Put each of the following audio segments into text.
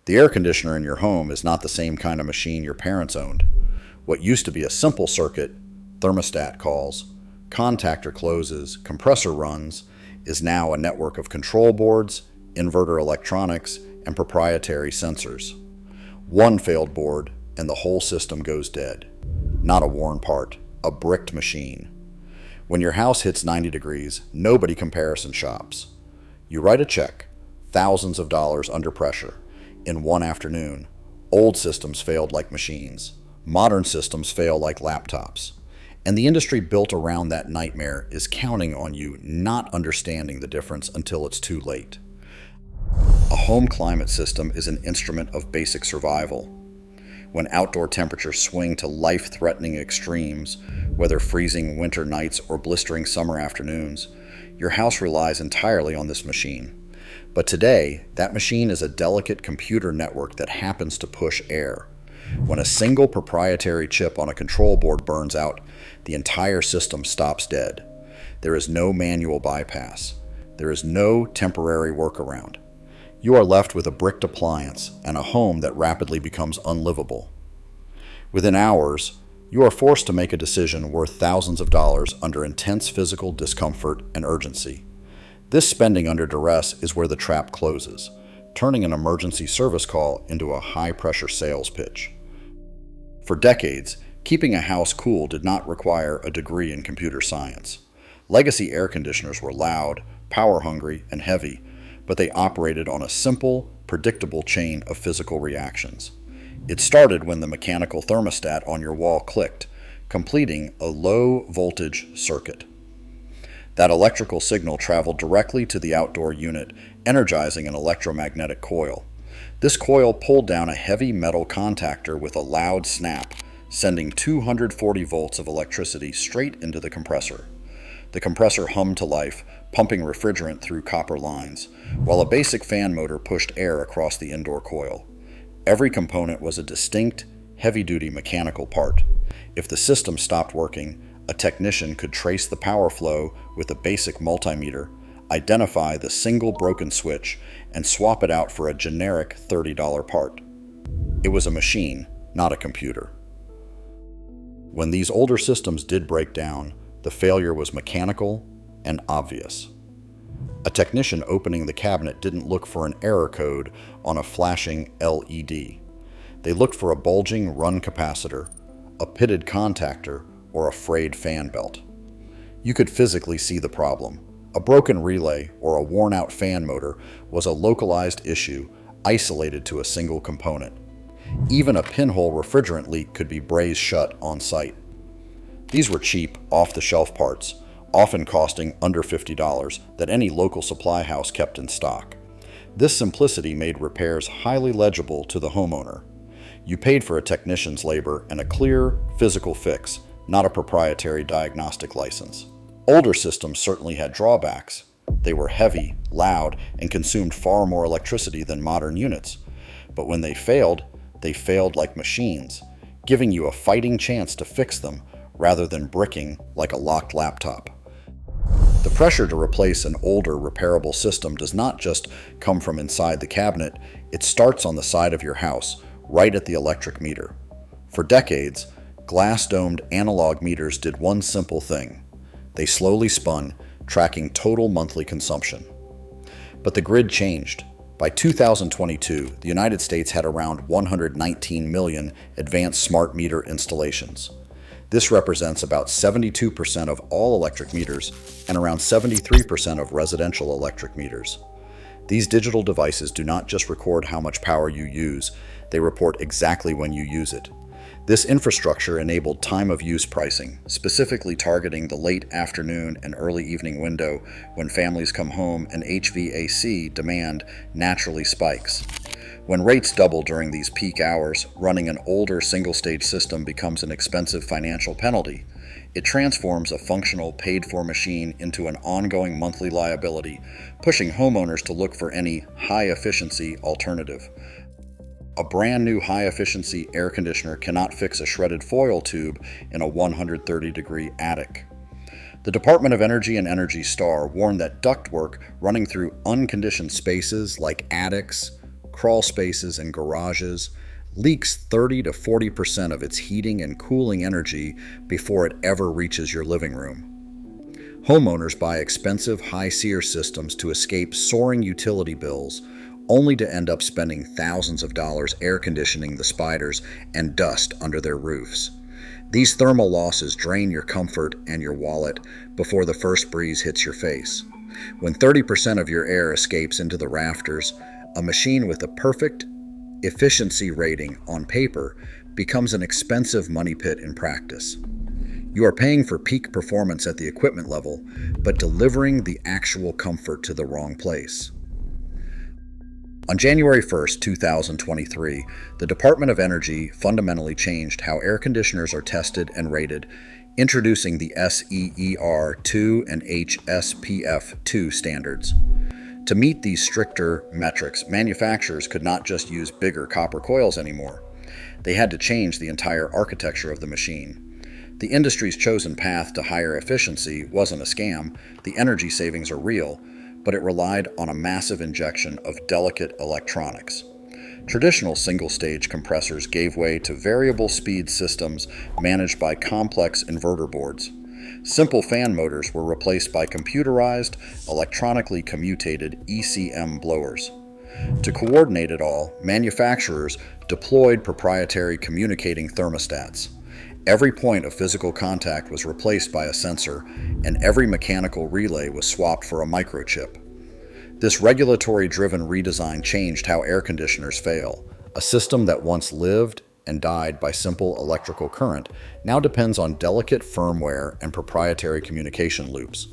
The air conditioner in your home is not the same kind of machine your parents owned. What used to be a simple circuit, thermostat calls, contactor closes, compressor runs, is now a network of control boards, inverter electronics, and proprietary sensors. One failed board, and the whole system goes dead. Not a worn part, a bricked machine. When your house hits 90 degrees, nobody comparison shops. You write a check, thousands of dollars under pressure, in one afternoon. Old systems failed like machines. Modern systems fail like laptops. And the industry built around that nightmare is counting on you not understanding the difference until it's too late. A home climate system is an instrument of basic survival. When outdoor temperatures swing to life-threatening extremes, whether freezing winter nights or blistering summer afternoons, your house relies entirely on this machine. But today, that machine is a delicate computer network that happens to push air. When a single proprietary chip on a control board burns out, the entire system stops dead. There is no manual bypass. There is no temporary workaround. You are left with a bricked appliance and a home that rapidly becomes unlivable. Within hours, you are forced to make a decision worth thousands of dollars under intense physical discomfort and urgency. This spending under duress is where the trap closes, turning an emergency service call into a high-pressure sales pitch. For decades, keeping a house cool did not require a degree in computer science. Legacy air conditioners were loud, power-hungry, and heavy, but they operated on a simple, predictable chain of physical reactions. It started when the mechanical thermostat on your wall clicked, completing a low-voltage circuit. That electrical signal traveled directly to the outdoor unit, energizing an electromagnetic coil. This coil pulled down a heavy metal contactor with a loud snap, sending 240 volts of electricity straight into the compressor. The compressor hummed to life, pumping refrigerant through copper lines, while a basic fan motor pushed air across the indoor coil. Every component was a distinct, heavy-duty mechanical part. If the system stopped working, a technician could trace the power flow with a basic multimeter, identify the single broken switch, and swap it out for a generic $30 part. It was a machine, not a computer. When these older systems did break down, the failure was mechanical and obvious. A technician opening the cabinet didn't look for an error code on a flashing LED. They looked for a bulging run capacitor, a pitted contactor, or a frayed fan belt. You could physically see the problem. A broken relay or a worn-out fan motor was a localized issue isolated to a single component. Even a pinhole refrigerant leak could be brazed shut on site. These were cheap, off-the-shelf parts, often costing under $50, that any local supply house kept in stock. This simplicity made repairs highly legible to the homeowner. You paid for a technician's labor and a clear, physical fix, not a proprietary diagnostic license. Older systems certainly had drawbacks. They were heavy, loud, and consumed far more electricity than modern units. But when they failed like machines, giving you a fighting chance to fix them rather than bricking like a locked laptop. The pressure to replace an older, repairable system does not just come from inside the cabinet, it starts on the side of your house, right at the electric meter. For decades, glass-domed analog meters did one simple thing. They slowly spun, tracking total monthly consumption. But the grid changed. By 2022, the United States had around 119 million advanced smart meter installations. This represents about 72% of all electric meters and around 73% of residential electric meters. These digital devices do not just record how much power you use, they report exactly when you use it. This infrastructure enabled time-of-use pricing, specifically targeting the late afternoon and early evening window when families come home and HVAC demand naturally spikes. When rates double during these peak hours, running an older single-stage system becomes an expensive financial penalty. It transforms a functional, paid-for machine into an ongoing monthly liability, pushing homeowners to look for any high-efficiency alternative. A brand new high-efficiency air conditioner cannot fix a shredded foil tube in a 130-degree attic. The Department of Energy and Energy Star warned that ductwork running through unconditioned spaces like attics, crawl spaces, and garages, leaks 30 to 40% of its heating and cooling energy before it ever reaches your living room. Homeowners buy expensive high SEER systems to escape soaring utility bills, only to end up spending thousands of dollars air conditioning the spiders and dust under their roofs. These thermal losses drain your comfort and your wallet before the first breeze hits your face. When 30% of your air escapes into the rafters, a machine with a perfect efficiency rating on paper becomes an expensive money pit in practice. You are paying for peak performance at the equipment level, but delivering the actual comfort to the wrong place. On January 1st, 2023, the Department of Energy fundamentally changed how air conditioners are tested and rated, introducing the SEER 2 and HSPF 2 standards. To meet these stricter metrics, manufacturers could not just use bigger copper coils anymore. They had to change the entire architecture of the machine. The industry's chosen path to higher efficiency wasn't a scam. The energy savings are real, but it relied on a massive injection of delicate electronics. Traditional single-stage compressors gave way to variable speed systems managed by complex inverter boards. Simple fan motors were replaced by computerized, electronically commutated ECM blowers. To coordinate it all, manufacturers deployed proprietary communicating thermostats. Every point of physical contact was replaced by a sensor, and every mechanical relay was swapped for a microchip. This regulatory-driven redesign changed how air conditioners fail. A system that once lived and died by simple electrical current now depends on delicate firmware and proprietary communication loops.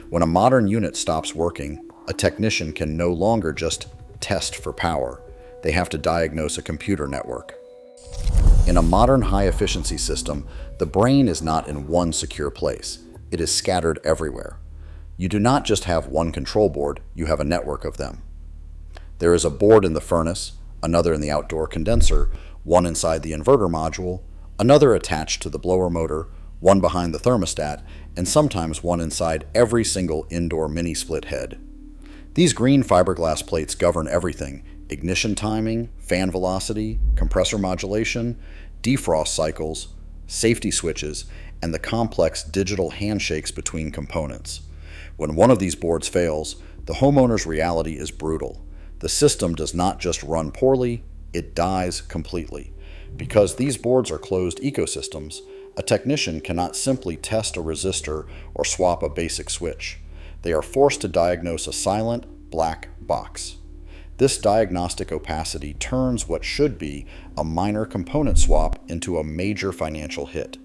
When a modern unit stops working, a technician can no longer just test for power. They have to diagnose a computer network. In a modern high-efficiency system, the brain is not in one secure place. It is scattered everywhere. You do not just have one control board, you have a network of them. There is a board in the furnace, another in the outdoor condenser, one inside the inverter module, another attached to the blower motor, one behind the thermostat, and sometimes one inside every single indoor mini-split head. These green fiberglass plates govern everything: ignition timing, fan velocity, compressor modulation, defrost cycles, safety switches, and the complex digital handshakes between components. When one of these boards fails, the homeowner's reality is brutal. The system does not just run poorly, it dies completely. Because these boards are closed ecosystems, a technician cannot simply test a resistor or swap a basic switch. They are forced to diagnose a silent, black box. This diagnostic opacity turns what should be a minor component swap into a major financial hit.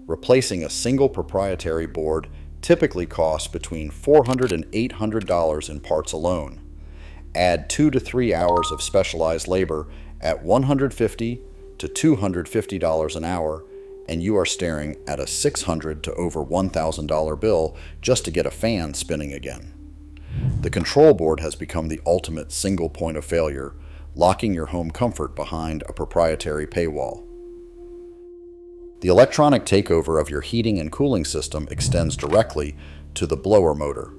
Replacing a single proprietary board typically costs between $400 and $800 in parts alone. Add 2 to 3 hours of specialized labor at $150 to $250 an hour, and you are staring at a $600 to over $1,000 bill just to get a fan spinning again. The control board has become the ultimate single point of failure, locking your home comfort behind a proprietary paywall. The electronic takeover of your heating and cooling system extends directly to the blower motor.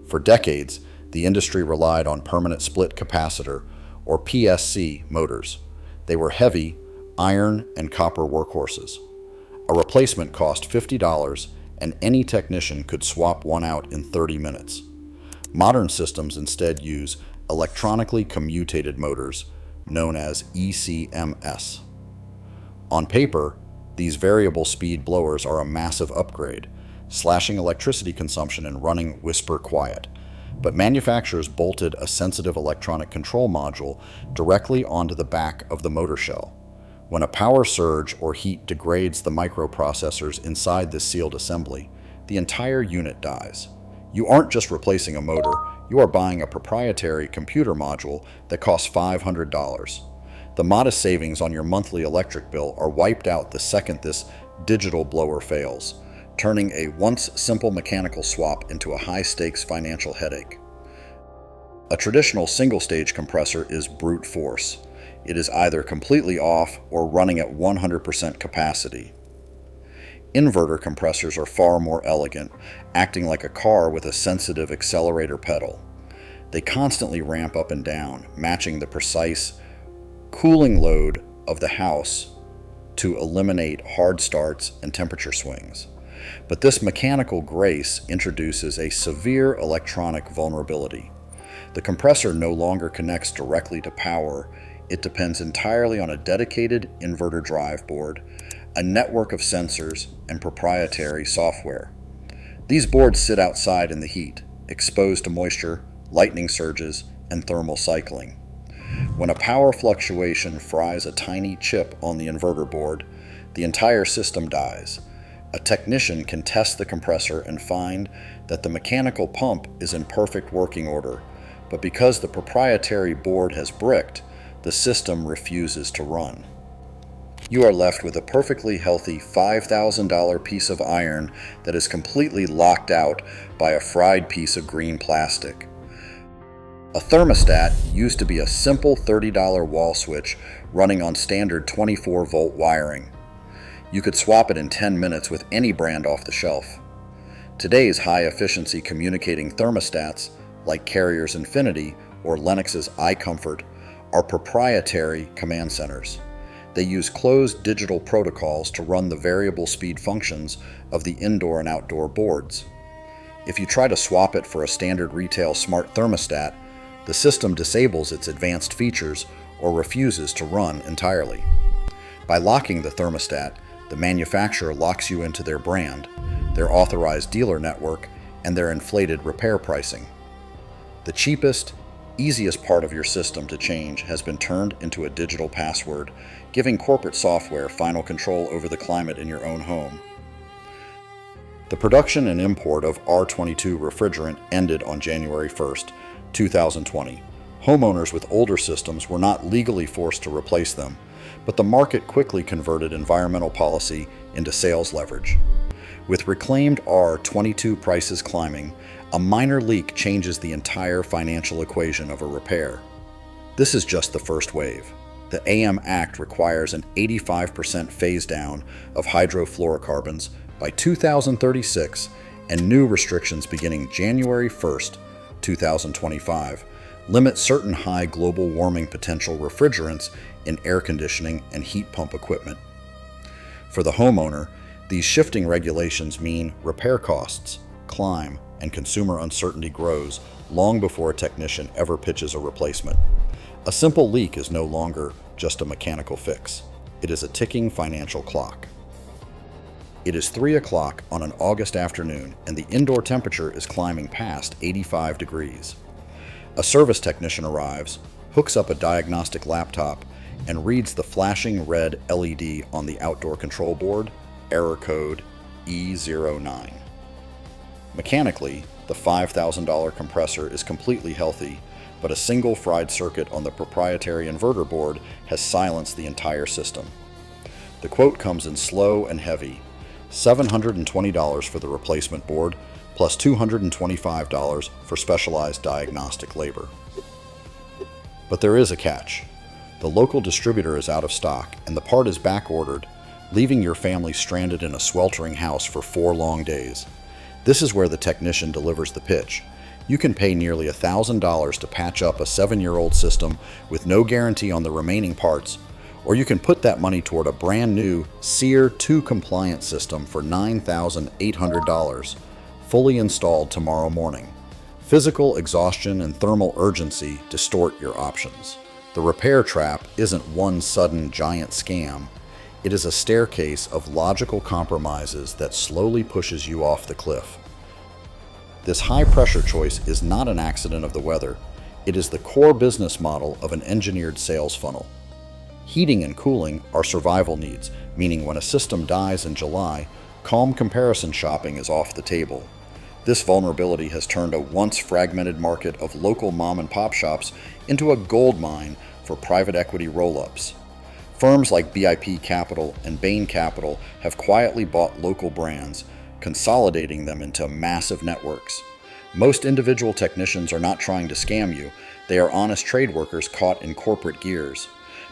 For decades, the industry relied on permanent split capacitor, or PSC, motors. They were heavy, iron and copper workhorses. A replacement cost $50, and any technician could swap one out in 30 minutes. Modern systems instead use electronically commutated motors, known as ECMS. On paper, these variable speed blowers are a massive upgrade, slashing electricity consumption and running whisper quiet. But manufacturers bolted a sensitive electronic control module directly onto the back of the motor shell. When a power surge or heat degrades the microprocessors inside this sealed assembly, the entire unit dies. You aren't just replacing a motor, you are buying a proprietary computer module that costs $500. The modest savings on your monthly electric bill are wiped out the second this digital blower fails, turning a once simple mechanical swap into a high-stakes financial headache. A traditional single-stage compressor is brute force. It is either completely off or running at 100% capacity. Inverter compressors are far more elegant, acting like a car with a sensitive accelerator pedal. They constantly ramp up and down, matching the precise cooling load of the house to eliminate hard starts and temperature swings. But this mechanical grace introduces a severe electronic vulnerability. The compressor no longer connects directly to power. It depends entirely on a dedicated inverter drive board, a network of sensors, and proprietary software. These boards sit outside in the heat, exposed to moisture, lightning surges, and thermal cycling. When a power fluctuation fries a tiny chip on the inverter board, the entire system dies. A technician can test the compressor and find that the mechanical pump is in perfect working order, but because the proprietary board has bricked, the system refuses to run. You are left with a perfectly healthy $5,000 piece of iron that is completely locked out by a fried piece of green plastic. A thermostat used to be a simple $30 wall switch running on standard 24-volt wiring. You could swap it in 10 minutes with any brand off the shelf. Today's high-efficiency communicating thermostats, like Carrier's Infinity or Lennox's iComfort, are proprietary command centers. They use closed digital protocols to run the variable speed functions of the indoor and outdoor boards. If you try to swap it for a standard retail smart thermostat, the system disables its advanced features or refuses to run entirely. By locking the thermostat, the manufacturer locks you into their brand, their authorized dealer network, and their inflated repair pricing. The cheapest, easiest part of your system to change has been turned into a digital password, giving corporate software final control over the climate in your own home. The production and import of R22 refrigerant ended on January 1st, 2020. Homeowners with older systems were not legally forced to replace them, but the market quickly converted environmental policy into sales leverage. With reclaimed R22 prices climbing, a minor leak changes the entire financial equation of a repair. This is just the first wave. The AM Act requires an 85% phase down of hydrofluorocarbons by 2036, and new restrictions beginning January 1st, 2025, limit certain high global warming potential refrigerants in air conditioning and heat pump equipment. For the homeowner, these shifting regulations mean repair costs climb and consumer uncertainty grows long before a technician ever pitches a replacement. A simple leak is no longer just a mechanical fix. It is a ticking financial clock. It is 3 o'clock on an August afternoon, and the indoor temperature is climbing past 85 degrees. A service technician arrives, hooks up a diagnostic laptop, and reads the flashing red LED on the outdoor control board, error code E09. Mechanically, the $5,000 compressor is completely healthy, but a single fried circuit on the proprietary inverter board has silenced the entire system. The quote comes in slow and heavy: $720 for the replacement board, plus $225 for specialized diagnostic labor. But there is a catch. The local distributor is out of stock, and the part is back-ordered, leaving your family stranded in a sweltering house for 4 long days. This is where the technician delivers the pitch. You can pay nearly $1,000 to patch up a 7-year-old system with no guarantee on the remaining parts, or you can put that money toward a brand new SEER 2 compliant system for $9,800, fully installed tomorrow morning. Physical exhaustion and thermal urgency distort your options. The repair trap isn't one sudden giant scam. It is a staircase of logical compromises that slowly pushes you off the cliff. This high-pressure choice is not an accident of the weather. It is the core business model of an engineered sales funnel. Heating and cooling are survival needs, meaning when a system dies in July, calm comparison shopping is off the table. This vulnerability has turned a once fragmented market of local mom-and-pop shops into a gold mine for private equity roll-ups. Firms like BIP Capital and Bain Capital have quietly bought local brands, consolidating them into massive networks. Most individual technicians are not trying to scam you. They are honest trade workers caught in corporate gears.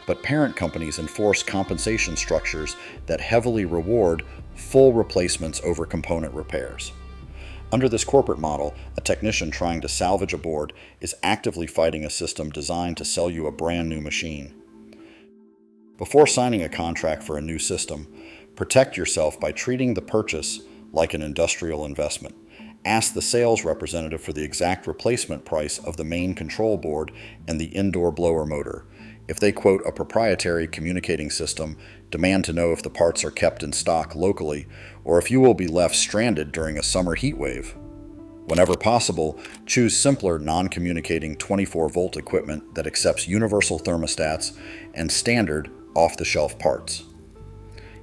But parent companies enforce compensation structures that heavily reward full replacements over component repairs. Under this corporate model, a technician trying to salvage a board is actively fighting a system designed to sell you a brand new machine. Before signing a contract for a new system, protect yourself by treating the purchase like an industrial investment. Ask the sales representative for the exact replacement price of the main control board and the indoor blower motor. If they quote a proprietary communicating system, demand to know if the parts are kept in stock locally or if you will be left stranded during a summer heat wave. Whenever possible, choose simpler non-communicating 24-volt equipment that accepts universal thermostats and standard off-the-shelf parts.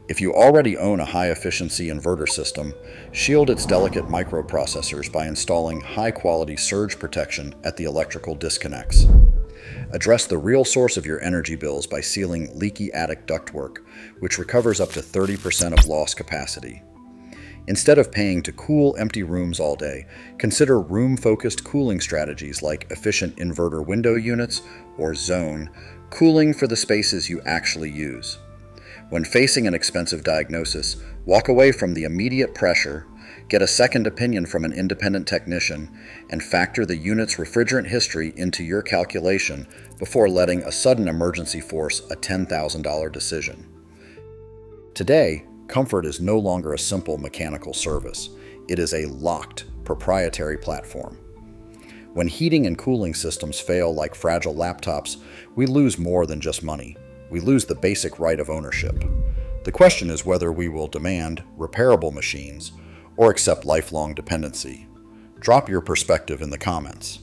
If you already own a high-efficiency inverter system, shield its delicate microprocessors by installing high-quality surge protection at the electrical disconnects. Address the real source of your energy bills by sealing leaky attic ductwork, which recovers up to 30% of lost capacity. Instead of paying to cool empty rooms all day, consider room-focused cooling strategies like efficient inverter window units or zone cooling for the spaces you actually use. When facing an expensive diagnosis, walk away from the immediate pressure, get a second opinion from an independent technician, and factor the unit's refrigerant history into your calculation before letting a sudden emergency force a $10,000 decision. Today, comfort is no longer a simple mechanical service. It is a locked, proprietary platform. When heating and cooling systems fail like fragile laptops, we lose more than just money. We lose the basic right of ownership. The question is whether we will demand repairable machines or accept lifelong dependency. Drop your perspective in the comments.